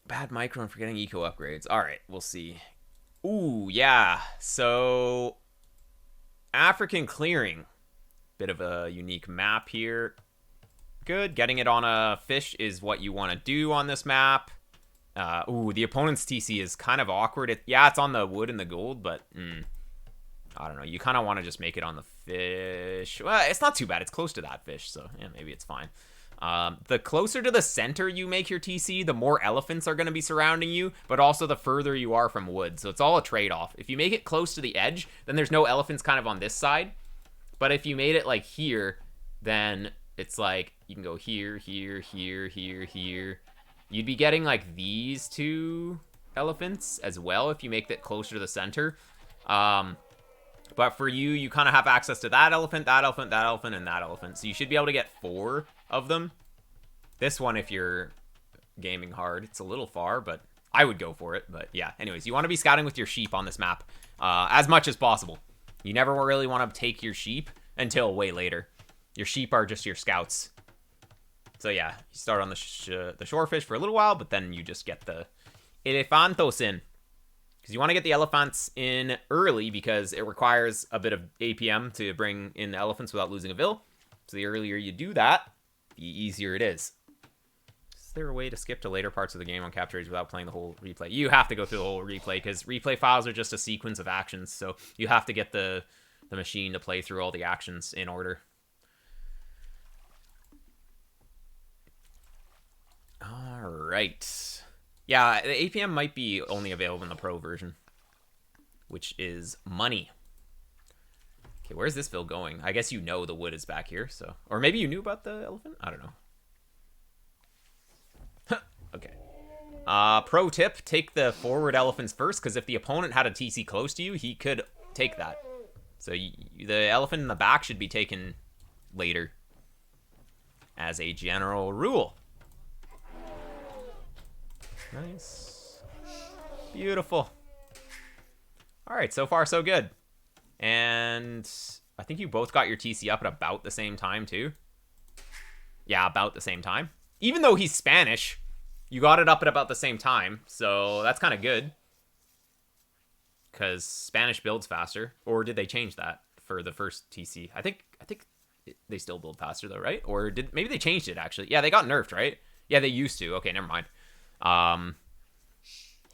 Bad micro and forgetting eco upgrades. All right, we'll see. Ooh, yeah. So African clearing. Bit of a unique map here. Good. Getting it on a fish is what you want to do on this map. Ooh, the opponent's TC is kind of awkward. Yeah, it's on the wood and the gold, but I don't know. You kind of want to just make it on the fish. Well, it's not too bad. It's close to that fish, so yeah, maybe it's fine. The closer to the center you make your TC, the more elephants are going to be surrounding you, but also the further you are from wood. So it's all a trade-off. If you make it close to the edge, then there's no elephants kind of on this side. But if you made it like here, then it's like you can go here, here, here, here, here. You'd be getting like these two elephants as well if you make it closer to the center. But for you, you kind of have access to that elephant, that elephant, that elephant, and that elephant. So you should be able to get 4 of them. This one, if you're gaming hard, it's a little far, but I would go for it. But yeah, anyways, you want to be scouting with your sheep on this map as much as possible. You never really want to take your sheep until way later. Your sheep are just your scouts. So yeah, you start on the shorefish for a little while, but then you just get the elefantos in. Because you want to get the elephants in early because it requires a bit of APM to bring in the elephants without losing a vill. So the earlier you do that, the easier it is. Is there a way to skip to later parts of the game on capture age without playing the whole replay? You have to go through the whole replay because replay files are just a sequence of actions. So you have to get the machine to play through all the actions in order. All right. Yeah, the APM might be only available in the pro version, which is money. Okay, where's this vill going? I guess you know the wood is back here, so... Or maybe you knew about the elephant? I don't know. Okay. Pro tip, take the forward elephants first, because if the opponent had a TC close to you, he could take that. So the elephant in the back should be taken later, as a general rule. Nice. Beautiful. Alright, so far so good. And I think you both got your TC up at about the same time, too. Yeah, about the same time. Even though he's Spanish, you got it up at about the same time, so that's kind of good. Because Spanish builds faster. Or did they change that for the first TC? I think they still build faster, though, right? Or maybe they changed it, actually. Yeah, they got nerfed, right? Yeah, they used to. Okay, never mind.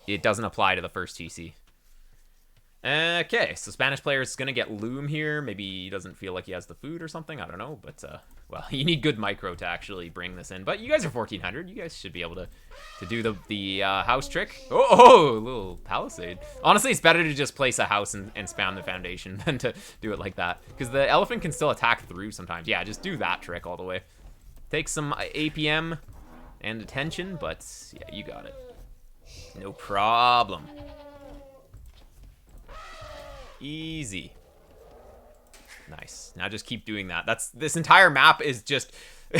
It doesn't apply to the first TC. Okay, so Spanish player is going to get Loom here. Maybe he doesn't feel like he has the food or something. I don't know, but, well, you need good micro to actually bring this in. But you guys are 1400. You guys should be able to do the house trick. Oh, a little palisade. Honestly, it's better to just place a house and spam the foundation than to do it like that. Because the elephant can still attack through sometimes. Yeah, just do that trick all the way. Take some APM and attention, but yeah, you got it. No problem. Easy. Nice. Now just keep doing that. This entire map is just,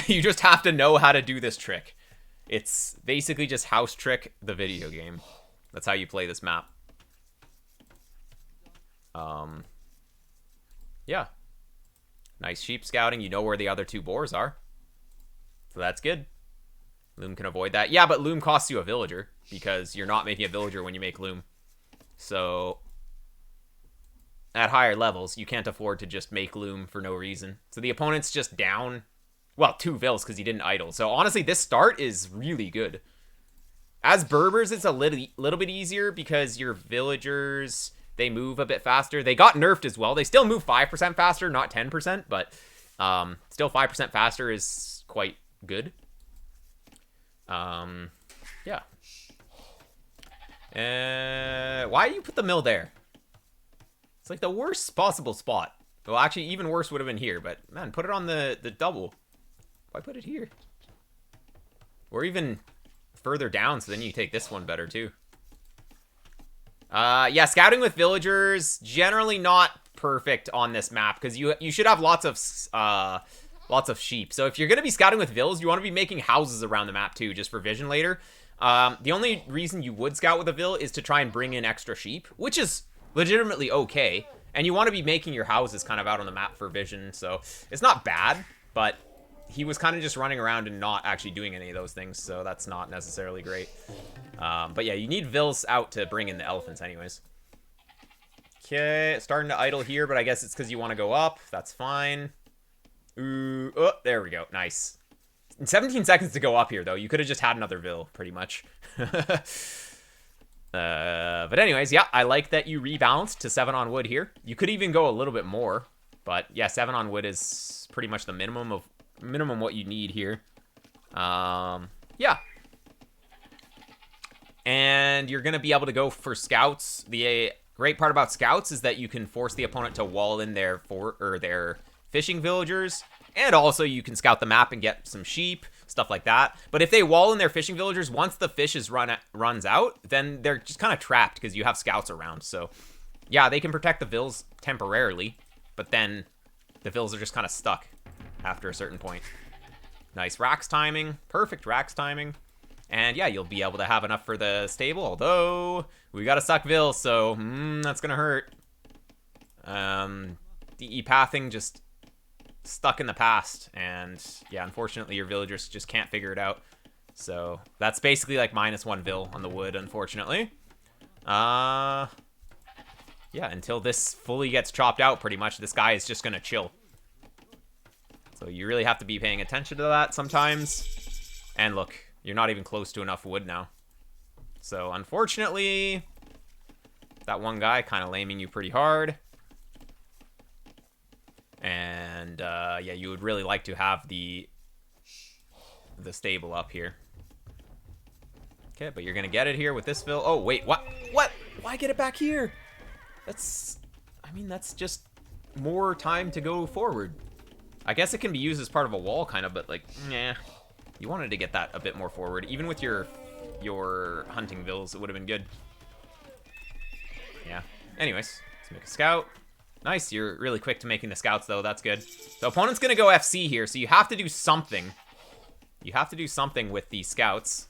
you just have to know how to do this trick. It's basically just house trick the video game. That's how you play this map. Yeah. Nice sheep scouting. You know where the other 2 boars are. So that's good. Loom can avoid that. Yeah, but Loom costs you a villager because you're not making a villager when you make Loom. So at higher levels, you can't afford to just make Loom for no reason. So the opponent's just down, well, 2 vills because he didn't idle. So honestly, this start is really good. As Berbers, it's a little bit easier because your villagers, they move a bit faster. They got nerfed as well. They still move 5% faster, not 10%, but still 5% faster is quite good. Yeah. Why do you put the mill there? It's like the worst possible spot. Well, actually, even worse would have been here, but man, put it on the double. Why put it here? Or even further down, so then you take this one better too. Yeah, scouting with villagers, generally not perfect on this map, because you should have lots of sheep. So if you're going to be scouting with vills, you want to be making houses around the map too, just for vision later. The only reason you would scout with a vill is to try and bring in extra sheep, which is legitimately okay. And you want to be making your houses kind of out on the map for vision, so it's not bad, but he was kind of just running around and not actually doing any of those things, so that's not necessarily great. But yeah, you need vills out to bring in the elephants anyways. Okay, starting to idle here, but I guess it's because you want to go up. That's fine. Ooh, oh, there we go. Nice. 17 seconds to go up here, though. You could have just had another vill, pretty much. But anyways, yeah, I like that you rebalanced to 7 on wood here. You could even go a little bit more, but yeah, 7 on wood is pretty much the minimum what you need here. Yeah. And you're going to be able to go for scouts. The great part about scouts is that you can force the opponent to wall in their fishing villagers, and also you can scout the map and get some sheep, stuff like that. But if they wall in their fishing villagers, once the fish runs out, then they're just kind of trapped because you have scouts around. So yeah, they can protect the vills temporarily, but then the vills are just kind of stuck after a certain point. Nice Rax timing, perfect Rax timing. And yeah, you'll be able to have enough for the stable, although we got to suck vills, so that's gonna hurt. DE pathing just stuck in the past, and yeah, unfortunately your villagers just can't figure it out. So that's basically like -1 vill on the wood, unfortunately. Yeah, until this fully gets chopped out, pretty much this guy is just gonna chill. So you really have to be paying attention to that sometimes. And look, you're not even close to enough wood now. So unfortunately, that one guy kind of laming you pretty hard. And yeah, you would really like to have the stable up here. Okay, but you're gonna get it here with this fill. Oh wait, what? Why get it back here? I mean, that's just more time to go forward. I guess it can be used as part of a wall, kind of, but like, nah. You wanted to get that a bit more forward. Even with your hunting vills, it would have been good. Yeah. Anyways, let's make a scout. Nice, you're really quick to making the scouts, though. That's good. So opponent's going to go FC here, so you have to do something. You have to do something with these scouts.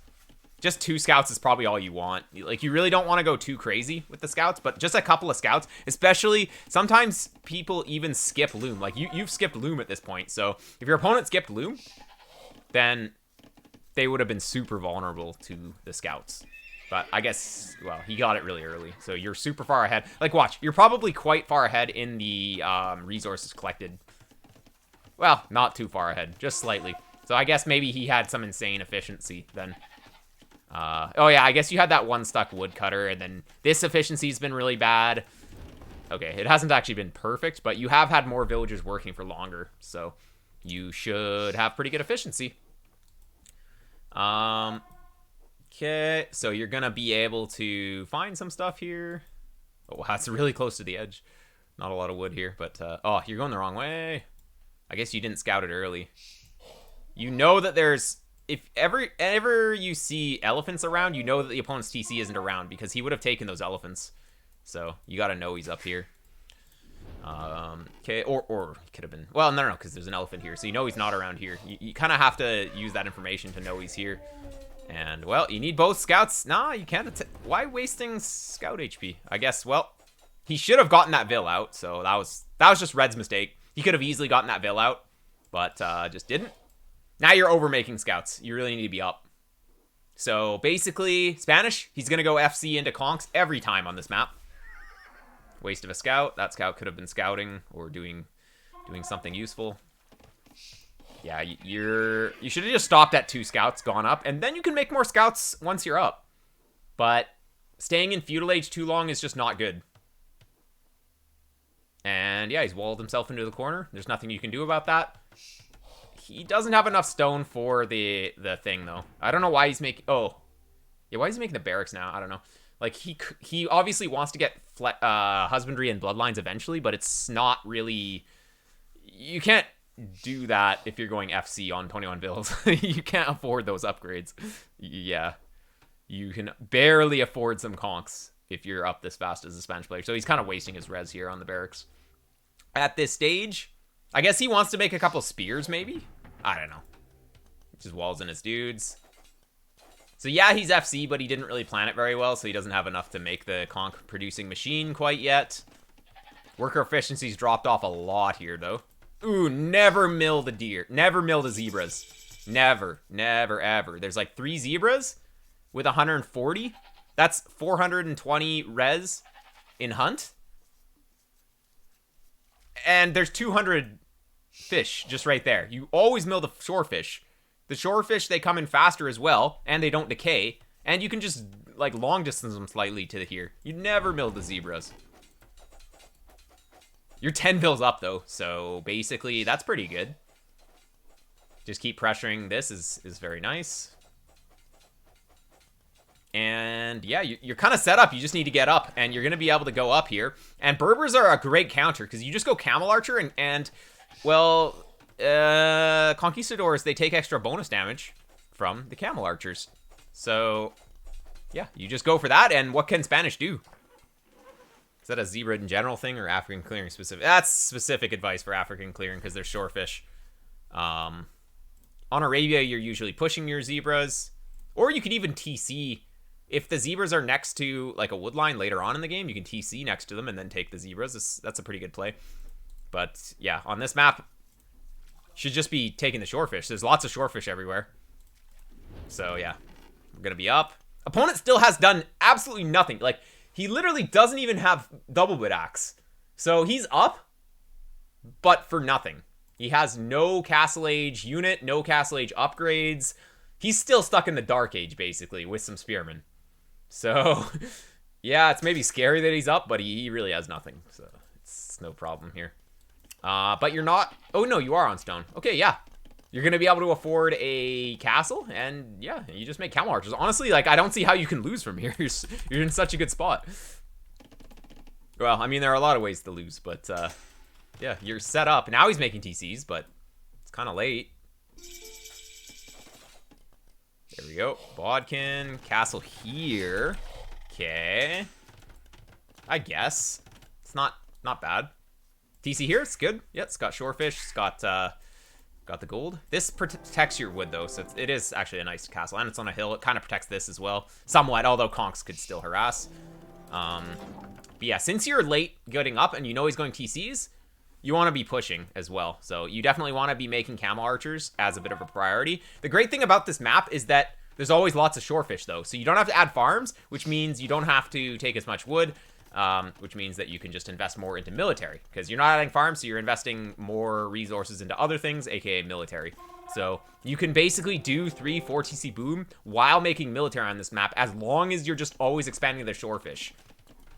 Just 2 scouts is probably all you want. Like, you really don't want to go too crazy with the scouts, but just a couple of scouts, especially, sometimes people even skip loom. Like, you've skipped loom at this point, so if your opponent skipped loom, then they would have been super vulnerable to the scouts. But I guess, well, he got it really early, so you're super far ahead. Like, watch, you're probably quite far ahead in the resources collected. Well, not too far ahead, just slightly. So I guess maybe he had some insane efficiency then. Oh yeah, I guess you had that 1 stuck woodcutter, and then this efficiency's been really bad. Okay, it hasn't actually been perfect, but you have had more villagers working for longer, so you should have pretty good efficiency. Okay, so you're gonna be able to find some stuff here. Oh, that's really close to the edge. Not a lot of wood here, but oh, you're going the wrong way. I guess you didn't scout it early. You know that there's, if ever you see elephants around, you know that the opponent's TC isn't around because he would have taken those elephants. So you gotta know he's up here. Okay, or he could have been, well, no, because there's an elephant here, so you know he's not around here. You kind of have to use that information to know he's here. And, well, you need both scouts. Nah, you can't. Why wasting scout HP? I guess, well, he should have gotten that vill out, so that was just Red's mistake. He could have easily gotten that vill out, but just didn't. Now you're overmaking scouts. You really need to be up. So, basically, Spanish, he's going to go FC into conks every time on this map. Waste of a scout. That scout could have been scouting or doing something useful. Yeah, you should have just stopped at 2 scouts, gone up, and then you can make more scouts once you're up. But staying in Feudal Age too long is just not good. And yeah, he's walled himself into the corner. There's nothing you can do about that. He doesn't have enough stone for the thing, though. I don't know why he's making... Oh. Yeah, why is he making the barracks now? I don't know. Like, he obviously wants to get husbandry and bloodlines eventually, but it's not really... You can't do that if you're going FC on 21 vills. You can't afford those upgrades. Yeah. You can barely afford some conks if you're up this fast as a Spanish player. So he's kind of wasting his res here on the barracks. At this stage, I guess he wants to make a couple spears, maybe? I don't know. Just walls in his dudes. So yeah, he's FC, but he didn't really plan it very well, so he doesn't have enough to make the conk-producing machine quite yet. Worker efficiency's dropped off a lot here, though. Ooh, never mill the deer. Never mill the zebras. Never, never, ever. There's like 3 zebras. with 140. That's 420 res in hunt. And there's 200 fish just right there. You always mill the shorefish. The shorefish, they come in faster as well, and they don't decay. And you can just, like, long distance them slightly to here. You never mill the zebras. You're 10 bills up, though, so basically, that's pretty good. Just keep pressuring this is very nice. And, yeah, you're kind of set up. You just need to get up, and you're going to be able to go up here. And Berbers are a great counter, because you just go Camel Archer, and well, Conquistadors, they take extra bonus damage from the Camel Archers. So, yeah, you just go for that, and what can Spanish do? Is that a zebra in general thing, or African clearing specific? That's specific advice for African clearing, because they're shorefish. On Arabia, you're usually pushing your zebras, or you could even TC. If the zebras are next to, like, a wood line later on in the game, you can TC next to them and then take the zebras. That's a pretty good play. But, yeah, on this map, should just be taking the shorefish. There's lots of shorefish everywhere. So, yeah, we're going to be up. Opponent still has done absolutely nothing. Like, he literally doesn't even have double bit axe. So, he's up, but for nothing. He has no Castle Age unit, no Castle Age upgrades. He's still stuck in the Dark Age, basically, with some spearmen. So, yeah, it's maybe scary that he's up, but he really has nothing. So, it's no problem here. But you're not... Oh, no, you are on stone. Okay, yeah. You're going to be able to afford a castle, and, yeah, you just make Camel Archers. Honestly, like, I don't see how you can lose from here. You're in such a good spot. Well, I mean, there are a lot of ways to lose, but, yeah, you're set up. Now he's making TCs, but it's kind of late. There we go. Bodkin. Castle here. Okay. I guess. It's not bad. TC here. It's good. Yeah, it's got shorefish. It's got the gold. This protects your wood, though, so it is actually a nice castle. And it's on a hill. It kind of protects this as well. Somewhat, although Conks could still harass. But yeah, since you're late getting up and you know he's going TCs, you want to be pushing as well. So you definitely want to be making Camel Archers as a bit of a priority. The great thing about this map is that there's always lots of shorefish, though. So you don't have to add farms, which means you don't have to take as much wood, which means that you can just invest more into military. Because you're not adding farms, so you're investing more resources into other things, aka military. So you can basically do 3-4 TC boom while making military on this map, as long as you're just always expanding the shorefish.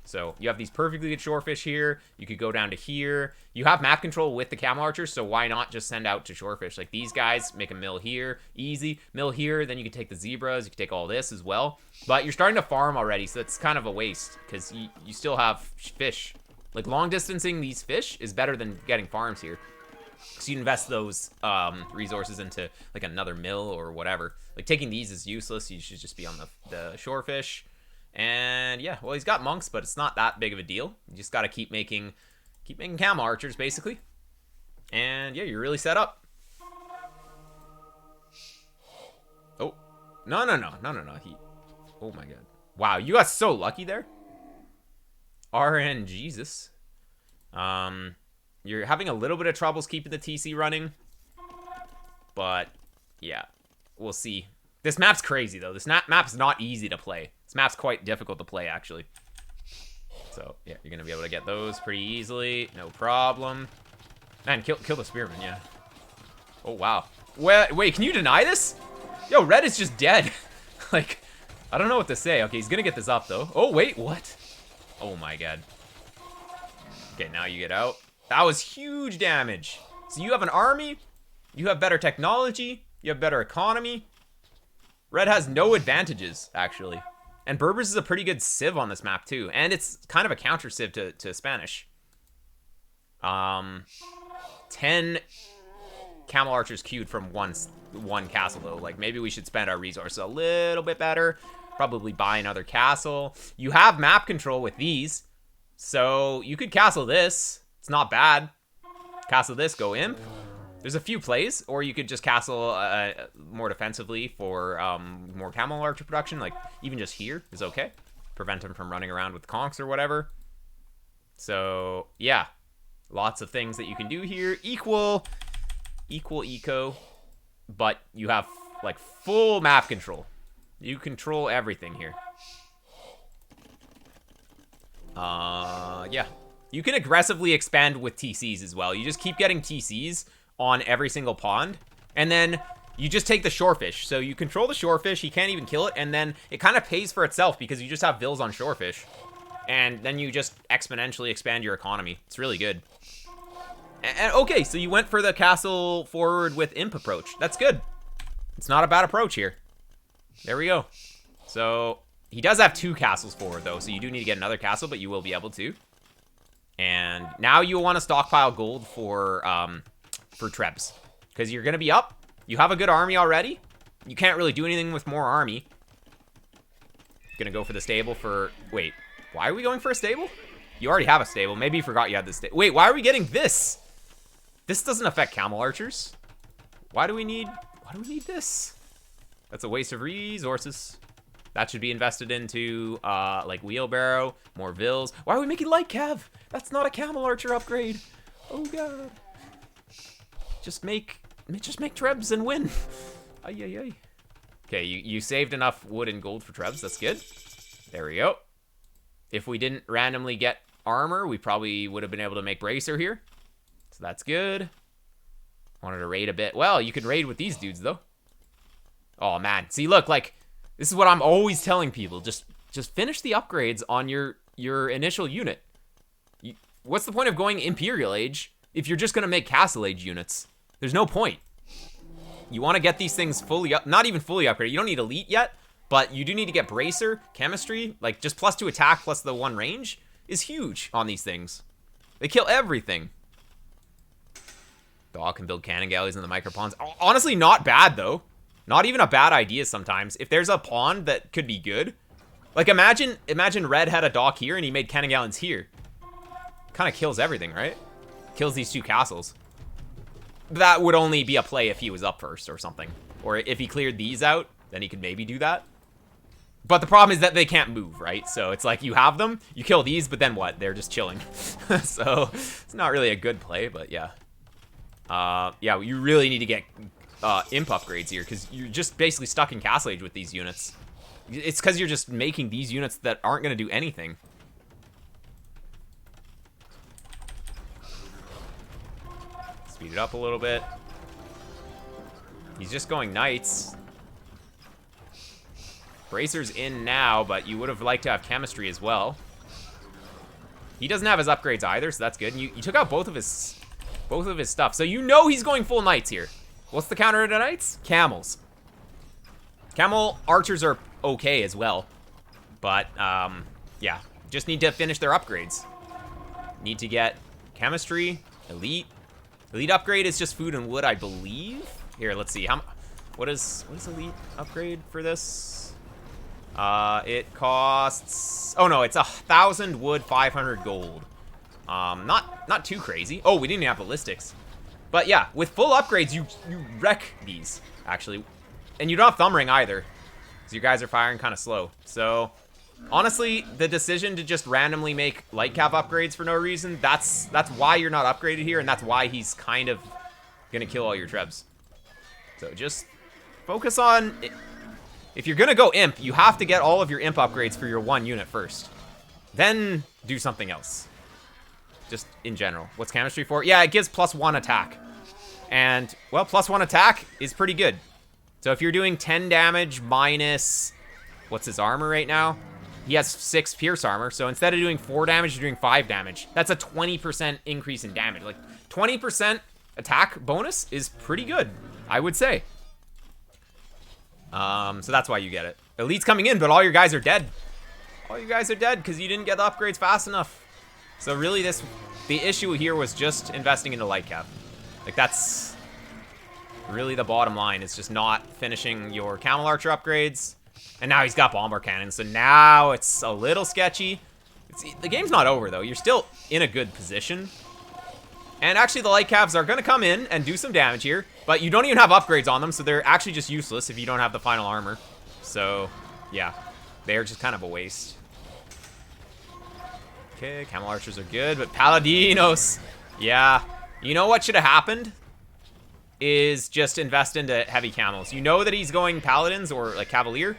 So you have these perfectly good shorefish here. You could go down to here. You have map control with the Camel Archers, so why not just send out to shorefish? Like these guys, make a mill here, easy. Mill here, then you can take the zebras. You can take all this as well. But you're starting to farm already, so it's kind of a waste because you still have fish. Like long distancing these fish is better than getting farms here. So you invest those resources into like another mill or whatever. Like taking these is useless. You should just be on the shorefish. And yeah, well, he's got monks, but it's not that big of a deal. You just got to keep making Camel Archers, basically. And yeah, you're really set up. Oh, no. Oh my god. Wow, you got so lucky there. RN Jesus. You're having a little bit of troubles keeping the TC running. But yeah, we'll see. This map's crazy, though. This map's not easy to play. This map's quite difficult to play, actually. So, yeah, you're going to be able to get those pretty easily. No problem. Man, kill the spearman, yeah. Oh, wow. Wait, can you deny this? Yo, red is just dead. Like, I don't know what to say. Okay, he's going to get this up, though. Oh, wait, what? Oh, my god. Okay, now you get out. That was huge damage. So you have an army. You have better technology. You have better economy. Red has no advantages, actually. And Berbers is a pretty good civ on this map, too. And it's kind of a counter civ to Spanish. 10 Camel Archers queued from one castle, though. Like, maybe we should spend our resources a little bit better. Probably buy another castle. You have map control with these. So, you could castle this. It's not bad. Castle this, go imp. There's a few plays, or you could just castle more defensively for more Camel Archer production. Like, even just here is okay. Prevent him from running around with conks or whatever. So, yeah. Lots of things that you can do here. Equal eco. But you have, like, full map control. You control everything here. Yeah. You can aggressively expand with TCs as well. You just keep getting TCs on every single pond. And then you just take the shorefish. So you control the shorefish. He can't even kill it. And then it kind of pays for itself because you just have vills on shorefish. And then you just exponentially expand your economy. It's really good. And okay, so you went for the castle forward with imp approach. That's good. It's not a bad approach here. There we go. So he does have 2 castles forward, though. So you do need to get another castle, but you will be able to. And now you want to stockpile gold for Trebs. Because you're going to be up. You have a good army already. You can't really do anything with more army. Gonna go for the stable for... Wait, why are we going for a stable? You already have a stable. Maybe you forgot you had this stable. Wait, why are we getting this? This doesn't affect camel archers. Why do we need this? That's a waste of resources. That should be invested into, like, wheelbarrow, more vills. Why are we making light cav? That's not a camel archer upgrade. Oh, God. Just make trebs and win. Ay, ay, ay. Okay, you saved enough wood and gold for trebs. That's good. There we go. If we didn't randomly get armor, we probably would have been able to make bracer here. So that's good. Wanted to raid a bit. Well, you could raid with these dudes, though. Oh, man. See, look, like... This is what I'm always telling people. Just finish the upgrades on your initial unit. What's the point of going Imperial Age if you're just going to make Castle Age units? There's no point. You want to get these things fully up, not even fully upgraded. You don't need Elite yet, but you do need to get Bracer, Chemistry, like just +2 attack plus the 1 range is huge on these things. They kill everything. Dog can build cannon galleys in the micropawns. Honestly, not bad, though. Not even a bad idea sometimes. If there's a pond that could be good. Like, imagine Red had a dock here and he made cannon galleons here. Kind of kills everything, right? Kills these 2 castles. That would only be a play if he was up first or something. Or if he cleared these out, then he could maybe do that. But the problem is that they can't move, right? So it's like you have them, you kill these, but then what? They're just chilling. So it's not really a good play, but yeah. Yeah, you really need to get... imp upgrades here, because you're just basically stuck in Castle Age with these units. It's because you're just making these units that aren't going to do anything. Speed it up a little bit. He's just going knights. Bracer's in now, but you would have liked to have chemistry as well. He doesn't have his upgrades either, so that's good. And you took out both of his stuff, so you know he's going full knights here. What's the counter to knights? Camels. Camel archers are okay as well. But, yeah. Just need to finish their upgrades. Need to get chemistry, elite. Elite upgrade is just food and wood, I believe. Here, let's see. What is elite upgrade for this? It costs... Oh, no, it's 1,000 wood, 500 gold. Not too crazy. Oh, we didn't even have ballistics. But yeah, with full upgrades, you wreck these, actually. And you don't have thumb ring either. So you guys are firing kind of slow. So, honestly, the decision to just randomly make light cap upgrades for no reason, that's why you're not upgraded here, and that's why he's kind of gonna kill all your trebs. So just focus on... If you're gonna go imp, you have to get all of your imp upgrades for your 1 unit first. Then do something else. Just in general. What's chemistry for? Yeah, it gives +1 attack. And, well, +1 attack is pretty good. So if you're doing 10 damage minus... What's his armor right now? He has 6 pierce armor. So instead of doing 4 damage, you're doing 5 damage. That's a 20% increase in damage. Like, 20% attack bonus is pretty good, I would say. So that's why you get it. Elite's coming in, but all your guys are dead. All you guys are dead because you didn't get the upgrades fast enough. So really the issue here was just investing into light cap. Like that's really the bottom line. It's just not finishing your camel archer upgrades. And now he's got bomber cannon. So now it's a little sketchy. The game's not over though. You're still in a good position. And actually the light caps are going to come in and do some damage here. But you don't even have upgrades on them. So they're actually just useless if you don't have the final armor. So yeah, they're just kind of a waste. Okay, camel archers are good, but Paladinos, yeah. You know what should have happened? Is just invest into heavy camels. You know that he's going paladins or like cavalier.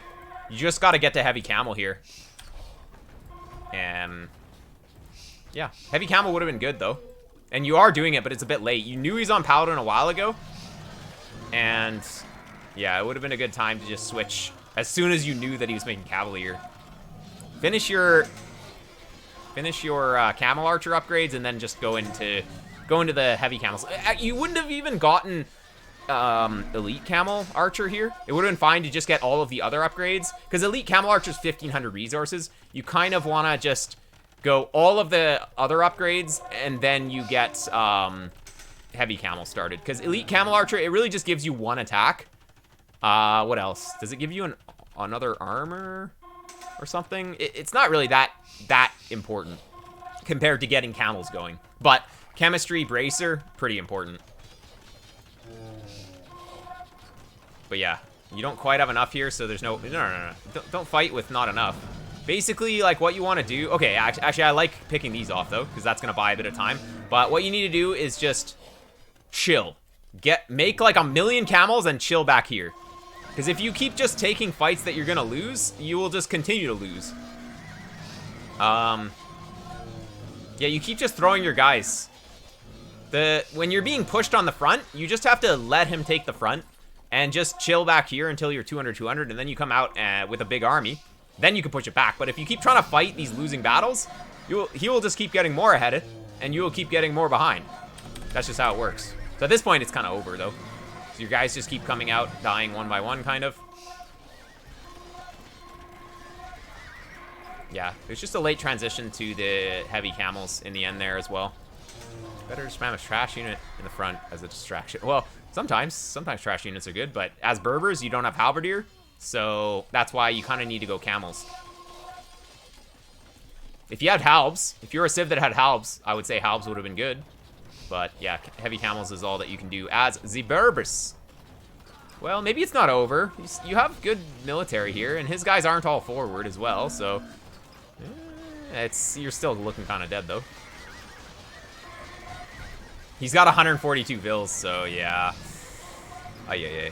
You just got to get to heavy camel here. And yeah, heavy camel would have been good though. And you are doing it, but it's a bit late. You knew he's on Paladin a while ago. And yeah, it would have been a good time to just switch as soon as you knew that he was making Cavalier. Finish your camel archer upgrades and then just go into the heavy camels. You wouldn't have even gotten elite camel archer here. It would have been fine to just get all of the other upgrades, because elite camel archer is 1500 resources. You kind of want to just go all of the other upgrades and then you get heavy camel started, because elite camel archer, it really just gives you one attack. What else does it give you? Another armor or something? It's not really that important compared to getting camels going, but chemistry bracer, pretty important. But yeah, you don't quite have enough here, so there's no. Don't fight with not enough. Basically, like, what you want to do. Okay, actually, I like picking these off though, because that's gonna buy a bit of time. But what you need to do is just chill. Make like 1,000,000 camels and chill back here. Because if you keep just taking fights that you're gonna lose, you will just continue to lose. Yeah, you keep just throwing your guys. When you're being pushed on the front, you just have to let him take the front and just chill back here until you're 200, and then you come out with a big army. Then you can push it back. But if you keep trying to fight these losing battles, he will just keep getting more ahead, and you will keep getting more behind. That's just how it works. So at this point, it's kind of over, though. So your guys just keep coming out, dying one by one, kind of. Yeah, there's just a late transition to the heavy camels in the end there as well. Better to spam a trash unit in the front as a distraction. Well, sometimes trash units are good, but as Berbers, you don't have halberdier, so that's why you kind of need to go camels. If you had halbs, if you're a civ that had halbs, I would say halbs would have been good. But yeah, heavy camels is all that you can do as the Berbers. Well, maybe it's not over. You have good military here, and his guys aren't all forward as well, so you're still looking kind of dead though. He's got 142 vills, so yeah. Ay.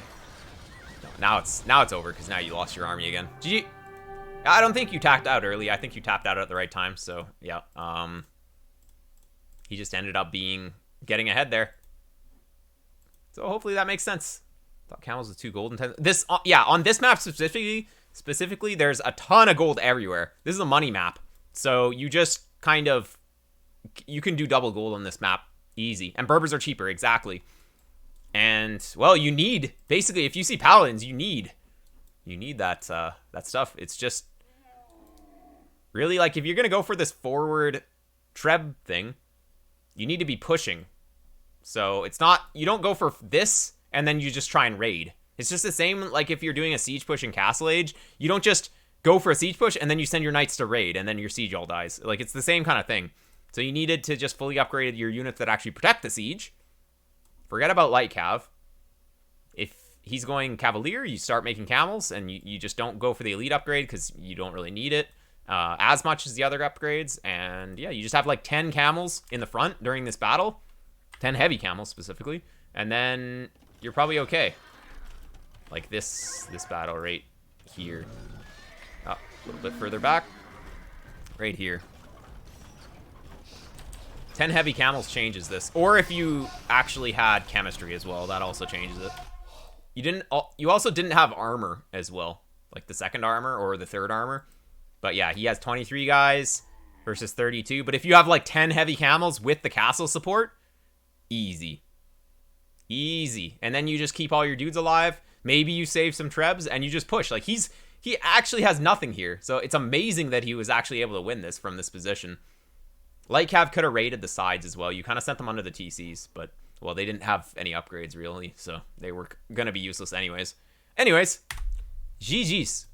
Now it's over, because now you lost your army again. GG. I don't think you tapped out early. I think you tapped out at the right time, so yeah. He just ended up getting ahead there. So hopefully that makes sense. Thought camels with 2 gold and 10. Yeah, on this map specifically, there's a ton of gold everywhere. This is a money map. So you just kind of, you can do double gold on this map. Easy. And Berbers are cheaper, exactly. And, well, you need, basically, if you see Paladins, you need that stuff. It's just, really, like, if you're going to go for this forward Treb thing, you need to be pushing. So, it's not, you don't go for this, and then you just try and raid. It's just the same, like, if you're doing a siege push in Castle Age, you don't just go for a siege push, and then you send your knights to raid, and then your siege all dies. Like, it's the same kind of thing. So you needed to just fully upgrade your units that actually protect the siege. Forget about light cav. If he's going cavalier, you start making camels, and you just don't go for the elite upgrade because you don't really need it as much as the other upgrades. And yeah, you just have like 10 camels in the front during this battle. 10 heavy camels specifically. And then you're probably okay. Like this battle right here. A little bit further back. Right here. 10 heavy camels changes this. Or if you actually had chemistry as well, that also changes it. You also didn't have armor as well, like the second armor or the third armor. But yeah, he has 23 guys versus 32. But if you have like 10 heavy camels with the castle support, easy. Easy. And then you just keep all your dudes alive. Maybe you save some trebs and you just push. Like he actually has nothing here. So it's amazing that he was actually able to win this from this position. Light Cav could have raided the sides as well. You kind of sent them under the TCs, but, well, they didn't have any upgrades, really, so they were going to be useless anyways. GG's.